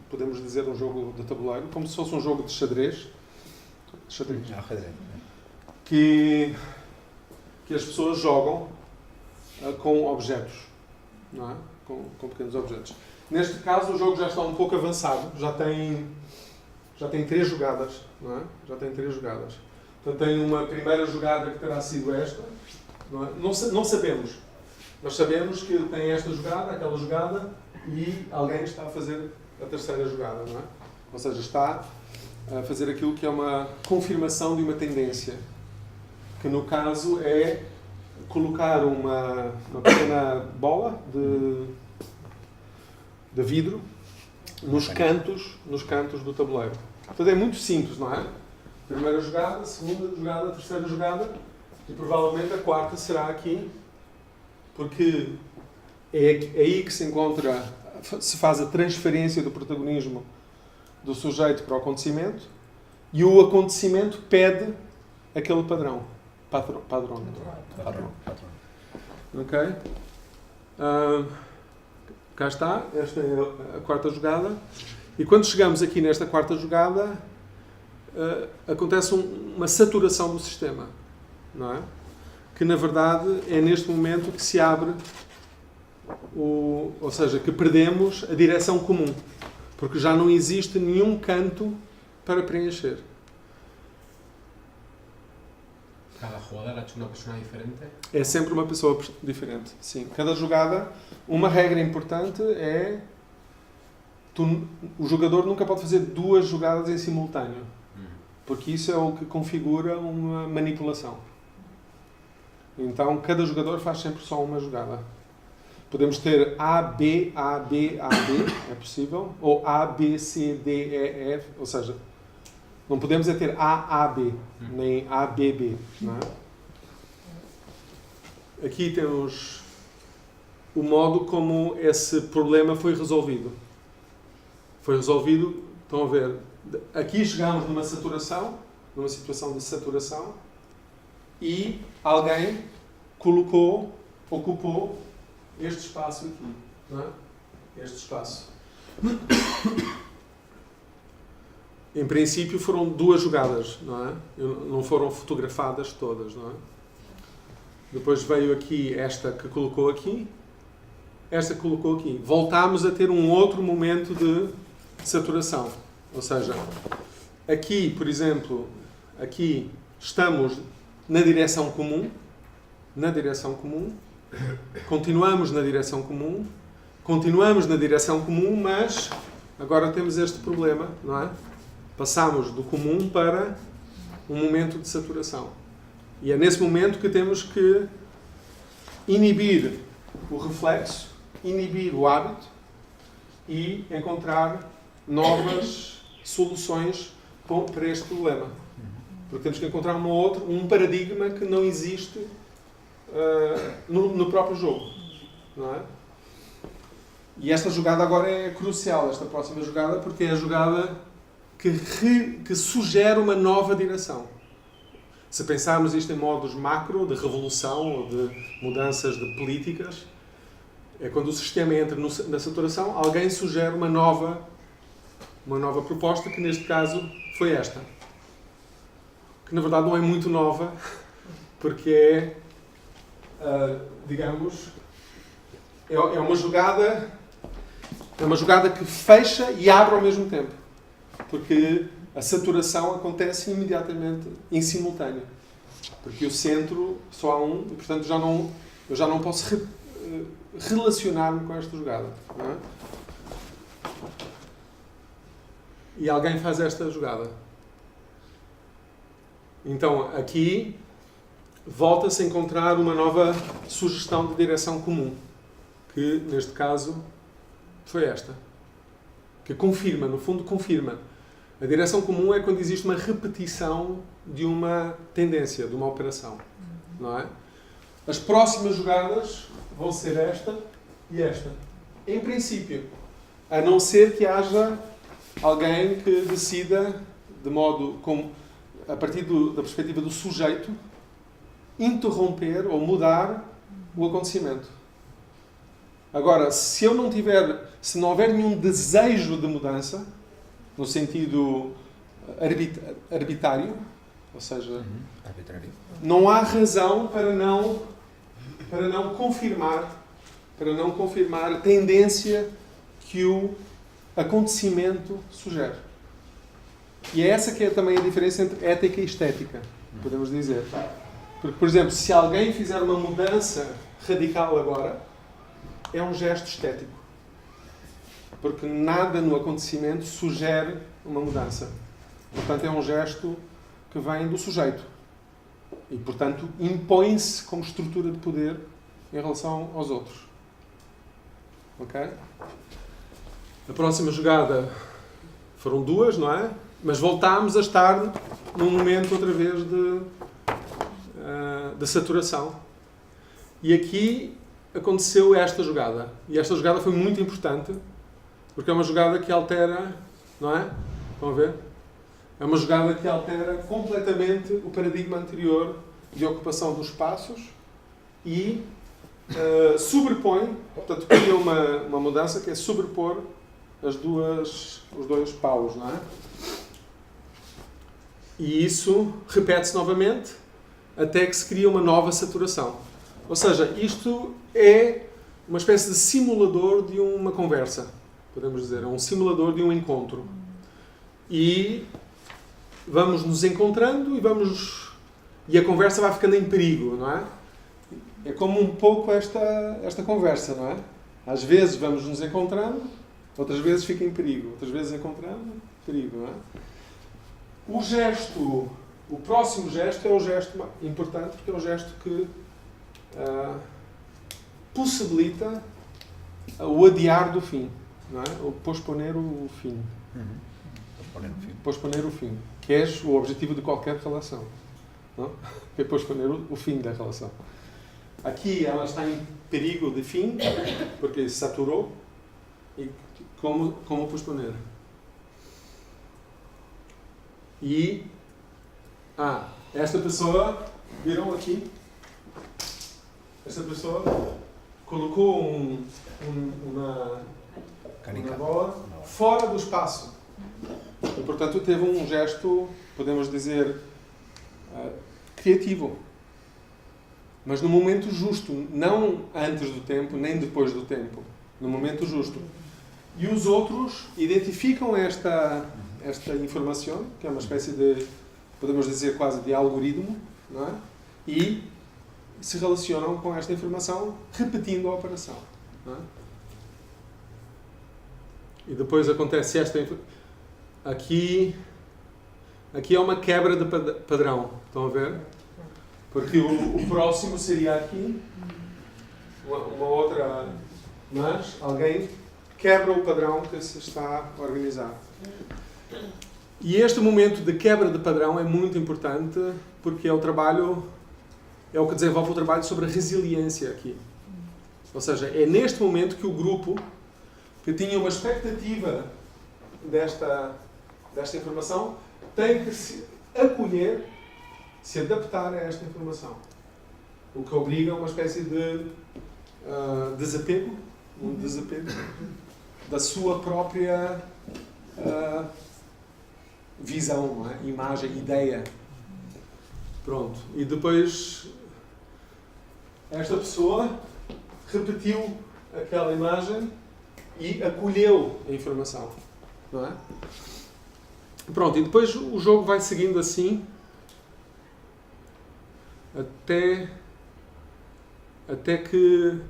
Podemos dizer um jogo de tabuleiro, como se fosse um jogo de xadrez. Que as pessoas jogam com objetos, não é? Com pequenos objetos. Neste caso, o jogo já está um pouco avançado, já tem 3 jogadas, não é? Já tem 3 jogadas. Portanto, tem uma primeira jogada que terá sido esta, não é? Não sabemos. Nós sabemos que tem esta jogada, aquela jogada, e alguém está a fazer a terceira jogada, não é? Ou seja, está a fazer aquilo que é uma confirmação de uma tendência, que no caso é colocar uma pequena bola de vidro nos cantos do tabuleiro. Portanto, é muito simples, não é? Primeira jogada, segunda jogada, terceira jogada e provavelmente a quarta será aqui, porque é aí que se faz a transferência do protagonismo do sujeito para o acontecimento e o acontecimento pede aquele padrão. Padrão. Ok? Cá está, esta é a quarta jogada. E quando chegamos aqui nesta quarta jogada, acontece uma saturação do sistema, não é? Que na verdade é neste momento que se abre, ou seja, que perdemos a direção comum, porque já não existe nenhum canto para preencher. Cada jugada la ha hecho una persona diferente? É sempre uma pessoa diferente, sim. Cada jogada, uma regra importante é o jogador nunca pode fazer 2 jogadas em simultâneo, porque isso é o que configura uma manipulação. Então, cada jogador faz sempre só uma jogada. Podemos ter A, B, A, B, A, B, é possível, ou A, B, C, D, E, F, ou seja, não podemos ter A, A, B, nem A, B, B, não é? Aqui temos o modo como esse problema foi resolvido. Foi resolvido, estão a ver, aqui chegamos numa saturação, numa situação de saturação, e alguém ocupou este espaço aqui, não é? Este espaço. Em princípio foram 2 jogadas, não é? Não foram fotografadas todas, não é? Depois veio aqui esta que colocou aqui, esta que colocou aqui. Voltámos a ter um outro momento de saturação. Ou seja, aqui, por exemplo, aqui estamos na direção comum, continuamos na direção comum, mas agora temos este problema, não é? Passamos do comum para um momento de saturação. E é nesse momento que temos que inibir o reflexo, inibir o hábito e encontrar novas soluções para este problema. Porque temos que encontrar um paradigma que não existe no próprio jogo, não é? E esta jogada agora é crucial, esta próxima jogada, porque é a jogada que sugere uma nova direção. Se pensarmos isto em modos macro, de revolução ou de mudanças de políticas, é quando o sistema entra na saturação, alguém sugere uma nova proposta, que neste caso foi esta. Que na verdade não é muito nova, porque é uma jogada que fecha e abre ao mesmo tempo. Porque a saturação acontece imediatamente, em simultâneo. Porque o centro só há um e, portanto, eu já não posso relacionar-me com esta jogada. Não é? E alguém faz esta jogada. Então, aqui, volta-se a encontrar uma nova sugestão de direção comum. Que, neste caso, foi esta. Que confirma, no fundo, confirma. A direção comum é quando existe uma repetição de uma tendência, de uma operação. Não é? As próximas jogadas vão ser esta e esta. Em princípio. A não ser que haja alguém que decida, de modo como, a partir da perspectiva do sujeito, interromper ou mudar o acontecimento. Agora, se não houver nenhum desejo de mudança, no sentido arbitrário, ou seja, não há razão para não confirmar a tendência que o acontecimento sugere. E é essa que é também a diferença entre ética e estética, podemos dizer. Porque, por exemplo, se alguém fizer uma mudança radical agora, é um gesto estético. Porque nada no acontecimento sugere uma mudança. Portanto, é um gesto que vem do sujeito. E, portanto, impõe-se como estrutura de poder em relação aos outros. Ok? A próxima jogada foram duas, não é? Mas voltámos a estar num momento outra vez de saturação. E aqui aconteceu esta jogada. E esta jogada foi muito importante, porque é uma jogada que altera, não é? Estão a ver? É uma jogada que altera completamente o paradigma anterior de ocupação dos espaços e sobrepõe, portanto, cria uma mudança que é sobrepor os dois paus, não é? E isso repete-se novamente até que se cria uma nova saturação. Ou seja, isto é uma espécie de simulador de uma conversa, podemos dizer, é um simulador de um encontro. E vamos nos encontrando e a conversa vai ficando em perigo, não é? É como um pouco esta conversa, não é? Às vezes vamos nos encontrando, outras vezes fica em perigo, outras vezes encontrando, perigo, não é? O próximo gesto é o gesto importante, porque é o gesto que possibilita o adiar do fim, não é? O posponer o fim. Posponer o fim. Que é o objetivo de qualquer relação. Não? É posponer o fim da relação. Aqui ela está em perigo de fim, porque se saturou. E como posponer? E esta pessoa, viram aqui? Esta pessoa colocou uma bola fora do espaço. E, portanto, teve um gesto, podemos dizer, criativo. Mas no momento justo, não antes do tempo, nem depois do tempo. No momento justo. E os outros identificam esta informação, que é uma espécie de, podemos dizer, quase de algoritmo, não é? E se relacionam com esta informação, repetindo a operação. Não é? E depois acontece Aqui é uma quebra de padrão. Estão a ver? Porque o próximo seria aqui. Uma outra... Mas alguém quebra o padrão que se está a organizar. E este momento de quebra de padrão é muito importante porque é o que desenvolve o trabalho sobre a resiliência aqui. Ou seja, é neste momento que o grupo que tinha uma expectativa desta informação tem que se acolher, se adaptar a esta informação. O que obriga a uma espécie de desapego da sua própria visão, não é? Imagem, ideia. Pronto. E depois esta pessoa repetiu aquela imagem e acolheu a informação. Não é? Pronto, e depois o jogo vai seguindo assim até que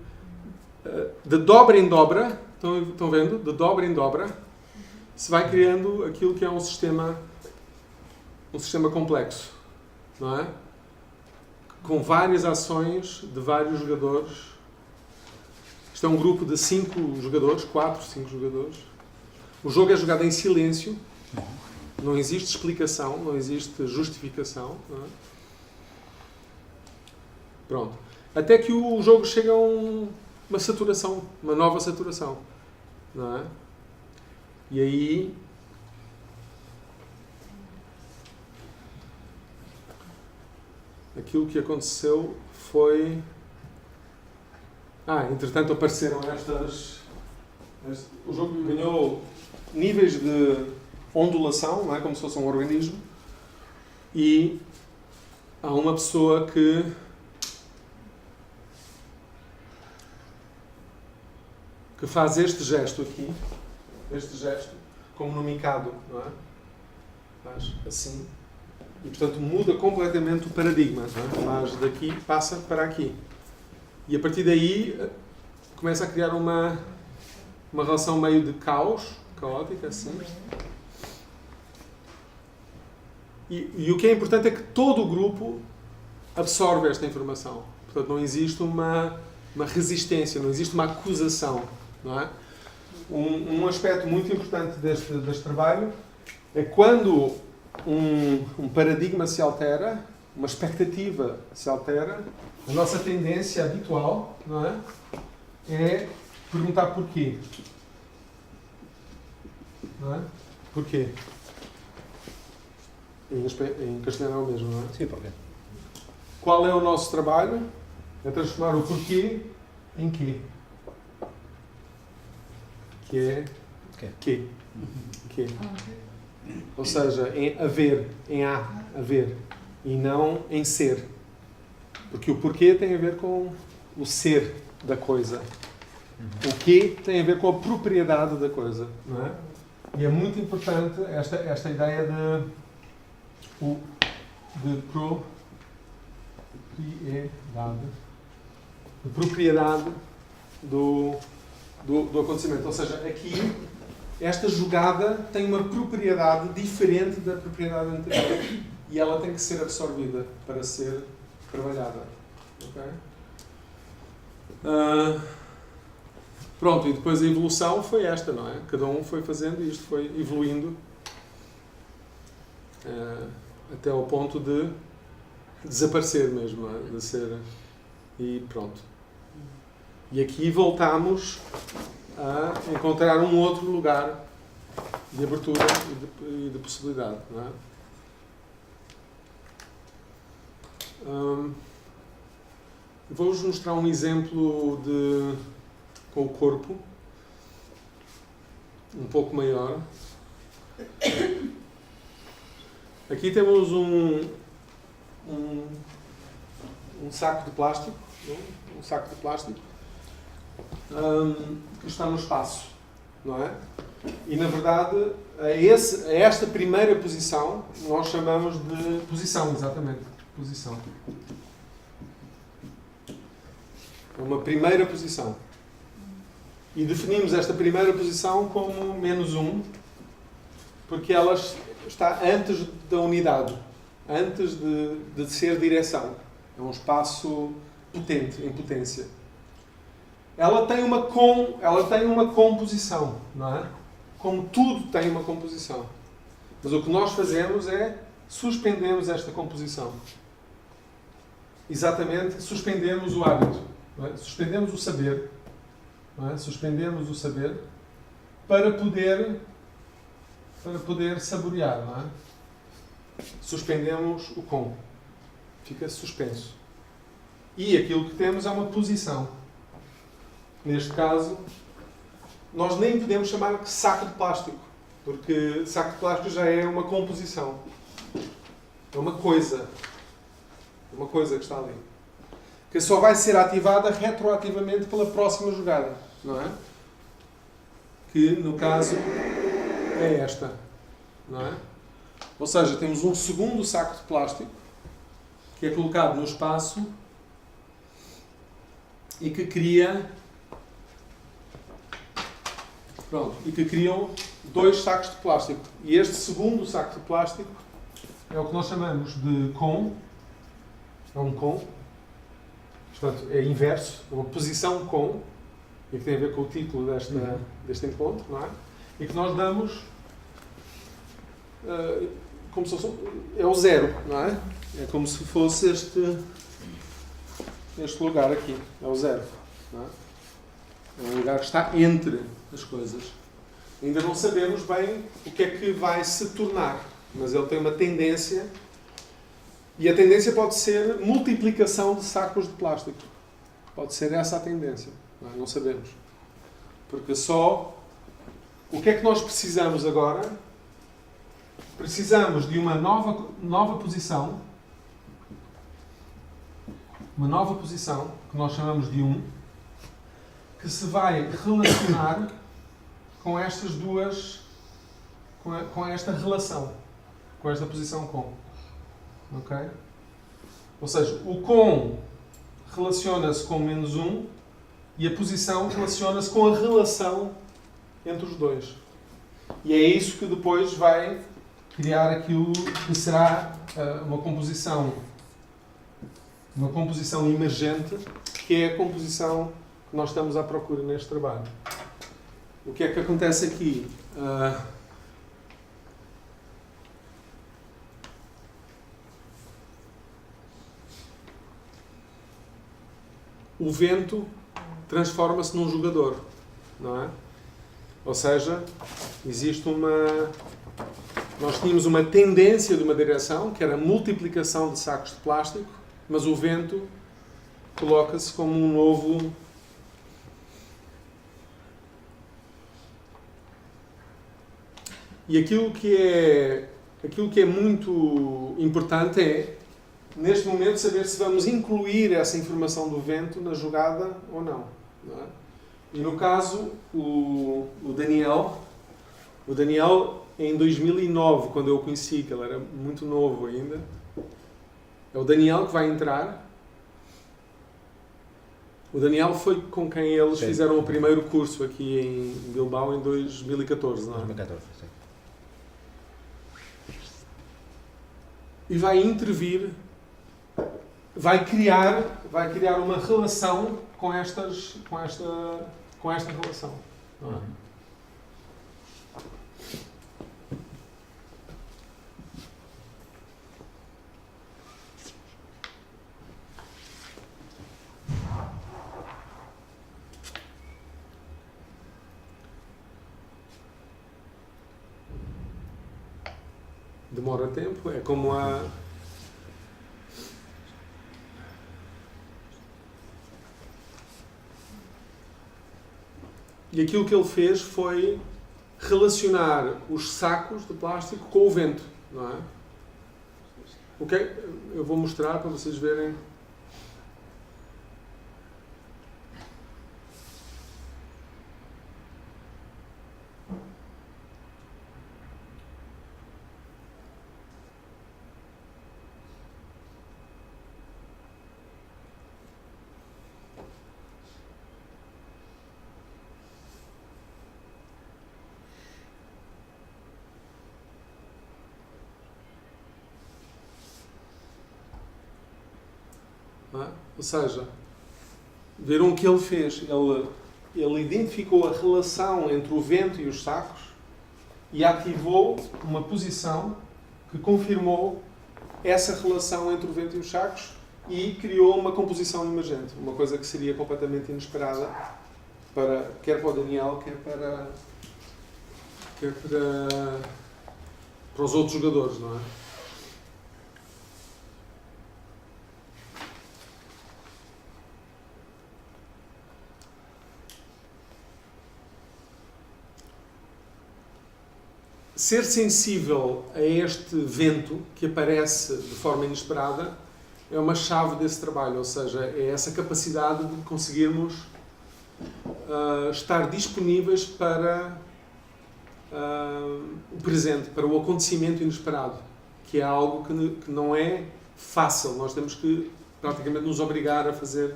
de dobra em dobra, estão vendo? De dobra em dobra, se vai criando aquilo que é um sistema complexo, não é? Com várias ações de vários jogadores. Isto é um grupo de 5 jogadores, 4, 5 jogadores. O jogo é jogado em silêncio, não existe explicação, não existe justificação. Não é? Pronto. Até que o jogo chega a uma saturação, uma nova saturação. Não é? E aí aquilo que aconteceu foi... entretanto apareceram o jogo ganhou níveis de ondulação, não é? Como se fosse um organismo, e há uma pessoa que faz este gesto aqui, como no Mikado, não é? Faz assim. E, portanto, muda completamente o paradigma. Não é? Faz daqui, passa para aqui. E, a partir daí, começa a criar uma relação meio de caótica, assim. E o que é importante é que todo o grupo absorve esta informação. Portanto, não existe uma resistência, não existe uma acusação. Não é? Um aspecto muito importante deste trabalho é quando um paradigma se altera, uma expectativa se altera, a nossa tendência habitual, não é perguntar porquê. Não é? Porquê? Em castelhano é o mesmo, não é? Sim, porquê? Qual é o nosso trabalho? É transformar o porquê em quê? Que é quê? Ou seja, em haver, em haver, e não em ser. Porque o porquê tem a ver com o ser da coisa. O quê tem a ver com a propriedade da coisa. Não é? E é muito importante esta ideia de propriedade do acontecimento. Ou seja, aqui, esta jogada tem uma propriedade diferente da propriedade anterior e ela tem que ser absorvida para ser trabalhada. Okay? Pronto, e depois a evolução foi esta, não é? Cada um foi fazendo e isto foi evoluindo até ao ponto de desaparecer mesmo, não é? De ser... E pronto. E aqui voltamos a encontrar um outro lugar de abertura e de possibilidade, não é? Vou-vos mostrar um exemplo com o corpo um pouco maior. Aqui temos um saco de plástico, que está no espaço, não é? E na verdade a esta primeira posição nós chamamos de posição, exatamente, posição. É uma primeira posição. E definimos esta primeira posição como -1, porque ela está antes da unidade, antes de ser direção. É um espaço potente, em potência. Ela tem uma composição, não é? Como tudo tem uma composição. Mas o que nós fazemos é suspendemos esta composição. Exatamente, suspendemos o hábito. Não é? Suspendemos o saber. Não é? Suspendemos o saber para poder saborear, não é? Suspendemos o com. Fica suspenso. E aquilo que temos é uma posição. Neste caso, nós nem podemos chamar de saco de plástico, porque saco de plástico já é uma composição. É uma coisa. É uma coisa que está ali. Que só vai ser ativada retroativamente pela próxima jogada, não é? Que, no caso, é esta, não é? Ou seja, temos um segundo saco de plástico, que é colocado no espaço e que cria, e que criam 2 sacos de plástico. E este segundo saco de plástico é o que nós chamamos de com. É um com. Portanto, é inverso, é uma posição com, e que tem a ver com o título deste encontro, não é? E que nós damos como se fosse, é o 0, não é? É como se fosse este lugar aqui, é o 0, não é? É um lugar que está entre as coisas. Ainda não sabemos bem o que é que vai se tornar, mas ele tem uma tendência, e a tendência pode ser multiplicação de sacos de plástico. Pode ser essa a tendência, não sabemos. Porque só... O que é que nós precisamos agora? Precisamos de uma nova posição, que nós chamamos de 1, que se vai relacionar com estas duas, com esta relação, com esta posição com. Ok? Ou seja, o com relaciona-se com -1 e a posição relaciona-se com a relação entre os dois. E é isso que depois vai criar aquilo que será uma composição emergente, que é a composição que nós estamos à procura neste trabalho. O que é que acontece aqui? O vento transforma-se num jogador, não é? Ou seja, existe nós tínhamos uma tendência de uma direção, que era a multiplicação de sacos de plástico, mas o vento coloca-se como um novo... E aquilo que é muito importante é, neste momento, saber se vamos incluir essa informação do vento na jogada ou não, não é? E no caso, o Daniel, em 2009, quando eu o conheci, que ele era muito novo ainda, é o Daniel que vai entrar. O Daniel foi com quem eles fizeram o primeiro curso aqui em Bilbao em 2014, não é? 2014, sim. E vai intervir, vai criar uma relação com esta relação. Não é? Demora tempo, é como a... E aquilo que ele fez foi relacionar os sacos de plástico com o vento, não é? Ok? Eu vou mostrar para vocês verem. É? Ou seja, viram o que ele fez? Ele identificou a relação entre o vento e os sacos e ativou uma posição que confirmou essa relação entre o vento e os sacos e criou uma composição emergente, uma coisa que seria completamente inesperada quer para o Daniel, quer para os outros jogadores, não é? Ser sensível a este vento que aparece de forma inesperada é uma chave desse trabalho, ou seja, é essa capacidade de conseguirmos estar disponíveis para o presente, para o acontecimento inesperado, que é algo que não é fácil. Nós temos que praticamente nos obrigar a fazer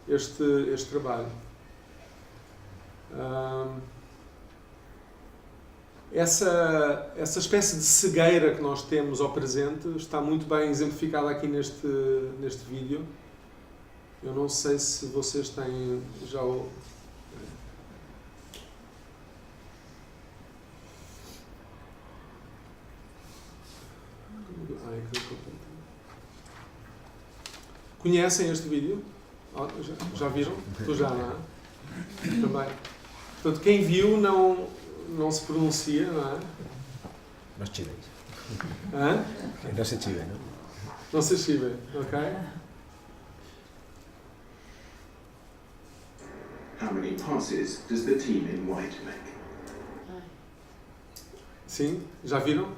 este trabalho. Essa espécie de cegueira que nós temos ao presente está muito bem exemplificada aqui neste vídeo. Eu não sei se vocês têm já o... Conhecem este vídeo? Já viram? Tu já, não é? Também. Portanto, quem viu não se pronuncia, não é? Não se chive. Hã? Não se chive, não? Não se chive, ok? How many passes does the team in white make? Sim? Já viram?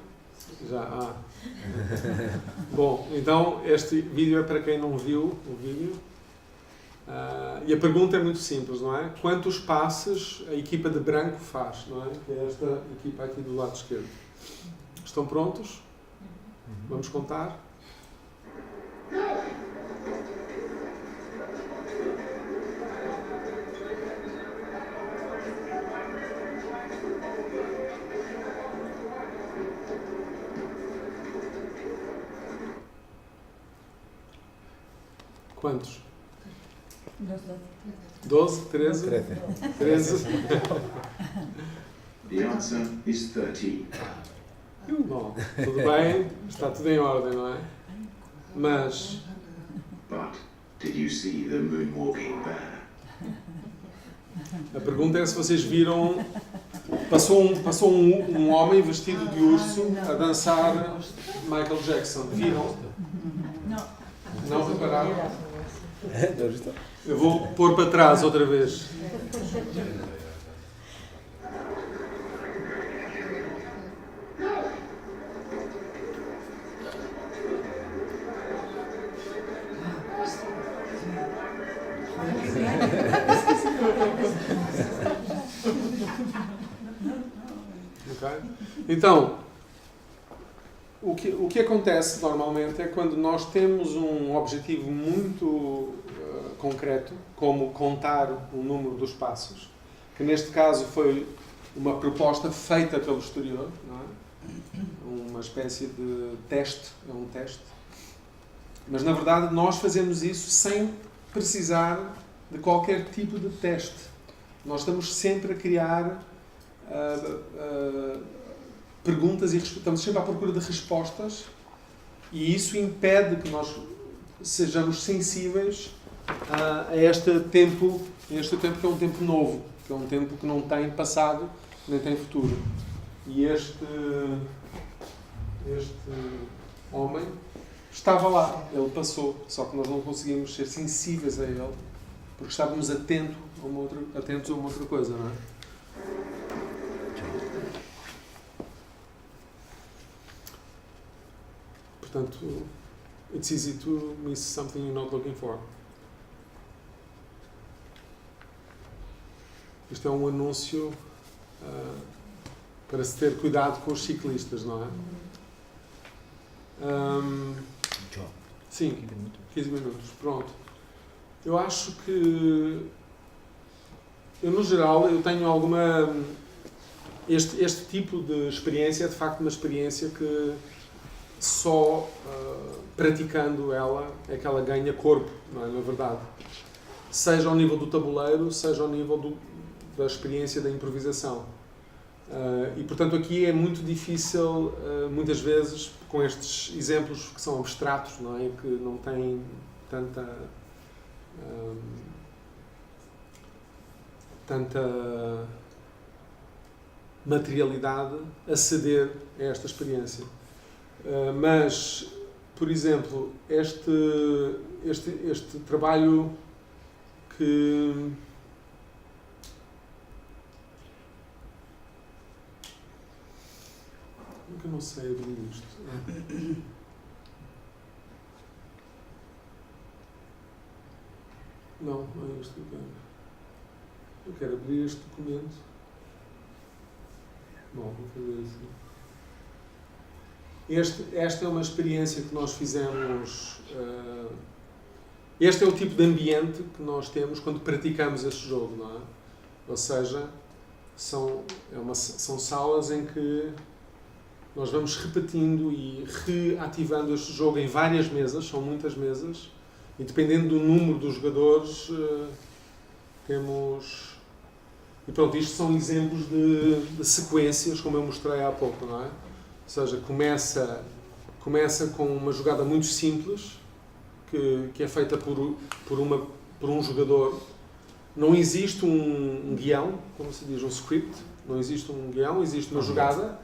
Já. Bom, então este vídeo é para quem não viu o vídeo. E a pergunta é muito simples, não é? Quantos passes a equipa de branco faz, não é? Que é esta equipa aqui do lado esquerdo. Estão prontos? Vamos contar? Quantos? 12, 13? 13. The answer is 13. Bom, tudo bem, está tudo em ordem, não é? Mas... But did you see the moonwalking bear? A pergunta é se vocês viram... Passou um homem vestido de urso a dançar Michael Jackson. Viram? Não repararam? Eu vou pôr para trás outra vez. Okay? Então, o que acontece normalmente é quando nós temos um objetivo muito concreto, como contar o número dos passos, que neste caso foi uma proposta feita pelo historiador, não é? Uma espécie de teste, é um teste. Mas na verdade nós fazemos isso sem precisar de qualquer tipo de teste. Nós estamos sempre a criar perguntas e estamos sempre à procura de respostas, e isso impede que nós sejamos sensíveis a este tempo que é um tempo novo, que é um tempo que não tem passado nem tem futuro. E este homem estava lá, ele passou, só que nós não conseguimos ser sensíveis a ele porque estávamos atentos a uma outra coisa, não é? Portanto, it's easy to miss something you're not looking for. Isto é um anúncio para se ter cuidado com os ciclistas, não é? Sim, 15 minutos. Pronto. Eu acho que, no geral, eu tenho alguma... Este tipo de experiência é, de facto, uma experiência que só praticando ela é que ela ganha corpo, não é? Na verdade. Seja ao nível do tabuleiro, seja ao nível da experiência da improvisação. E, portanto, aqui é muito difícil, muitas vezes, com estes exemplos que são abstratos, não é? Que não têm tanta materialidade, aceder a esta experiência. Mas, por exemplo, este trabalho que... Eu não sei abrir isto. Não é isto que eu quero. Eu quero abrir este documento. Bom, vou fazer assim. Esta é uma experiência que nós fizemos. Este é o tipo de ambiente que nós temos quando praticamos este jogo, não é? Ou seja, são salas em que nós vamos repetindo e reativando este jogo em várias mesas, são muitas mesas, e dependendo do número dos jogadores, temos... E pronto, isto são exemplos de sequências, como eu mostrei há pouco, não é? Ou seja, começa com uma jogada muito simples, que é feita por um jogador. Não existe um guião, como se diz, um script, não existe um guião, existe uma jogada.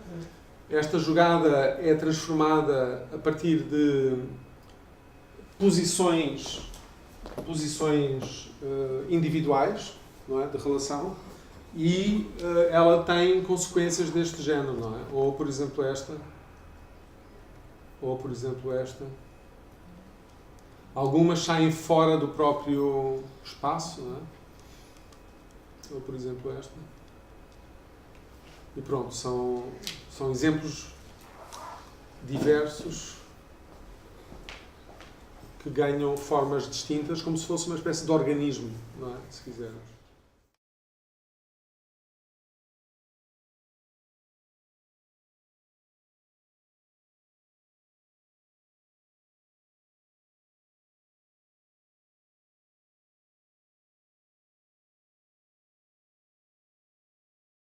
Esta jogada é transformada a partir de posições individuais, não é? De relação, e ela tem consequências deste género, não é? Ou, por exemplo, esta. Algumas saem fora do próprio espaço, não é? Ou, por exemplo, esta. E pronto, são exemplos diversos que ganham formas distintas, como se fosse uma espécie de organismo, não é? Se quisermos.